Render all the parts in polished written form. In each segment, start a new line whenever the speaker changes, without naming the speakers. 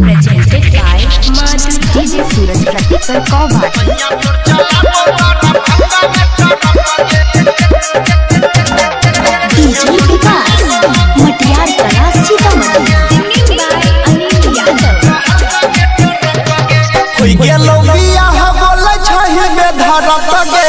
presented by Madhu DJ Suraj Pratikar Kawbati DJ Vikas Matiyar Kala Sitamarhi singing by Anil Yadav
होई गेलो बियाह बोले छहि में धरत गे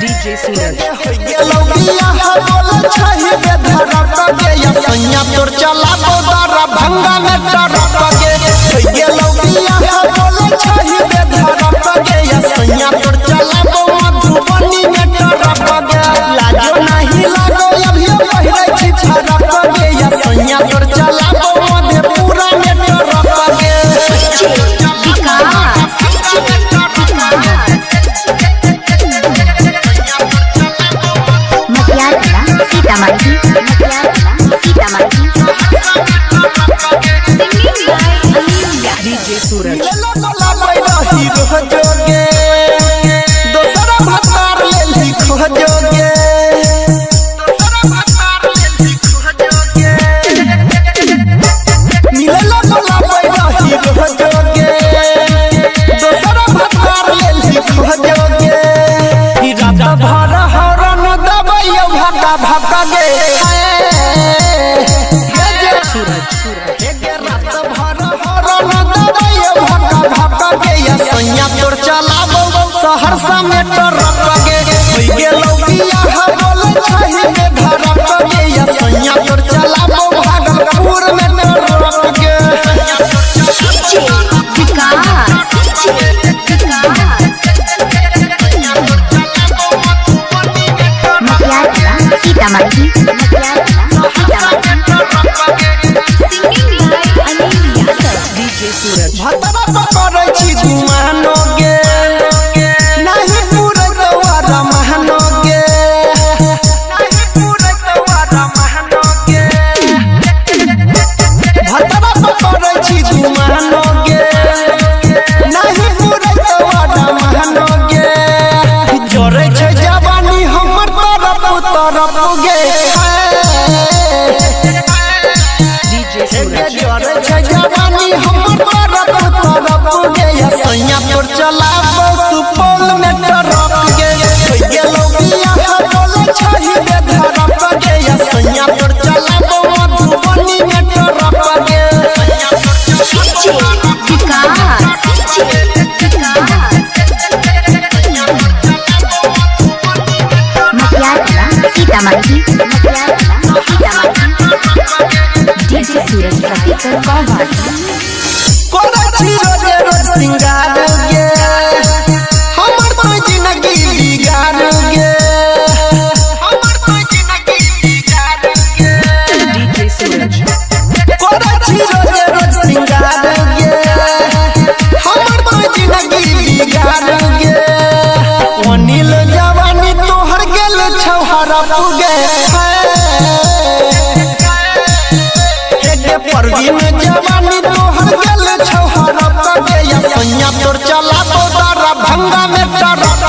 DJ Suraj
होई गेलो बियाह बोले छहि में धरत गे या सैया तोर चला बोदरा भंगा में डरत गे होई गेलो बियाह बोले छहि में धरत गे या सैया तोर चला बो मधुबनी में डरत गे लाजो नहीं लागो अभी पहिरै छी छरत गे या सैया तोर चला बो मधेपुरा में डरत गे
Matiyar Kala Sitamarhi singing by Anil Yadav DJ Suraj
दोसरा भतार लेली खोजोगे मिलला बोला पैरही खोजोगे दोसरा भतार लेली खोजोगे ई रात भर हरन दबैयो भगा भगा गे सूरज रात भर हरन दबैयो भगा भगा गे या सैया तोर चलाबो सहरसा में टरक गे होई गेलो बियाह बोले छहि में धरक गे या सैया तोर चलाबो भागलपुर में टरक गे
Matiyar Kala Sitamarhi singing by Anil Yadav DJ Suraj
भतरा पकड़ै छी घुमानो गे नहीं पूरे तोरा महनो गे नहीं पूरे तोरा महनो गे भतरा पकड़ै छी घुमानो गे नहीं पूरे तोरा महनो गे जोरे छै जवानी हमर तरफ गे
DJ Suraj
जोरे छै जवानी हमर तरफ गे या सैया तोर चलाबो सुपौल में टरक गे होई गेलो बियाह बोले छहि में धरक गे या सैया तोर चलाबो मधुबनी में टरक गे
Matiyar Kala Sitamarhi DJ Suraj Pratikar Kawbati
कोरा छी रोजे रोज सिंगार गे हमर तो जिंदगी बिगाड़ गे हमर तो जिंदगी बिगाड़ गे
DJ Suraj
कोरा छी रोजे रोज सिंगार गे हमर तो जिंदगी बिगाड़ गे अनिल जवानी तोहर गेल छौहरा पुगे परवीन जवानी तोहर गेल छौहरा पुगे या सैया तोर चला बोदरा भंगा में डरत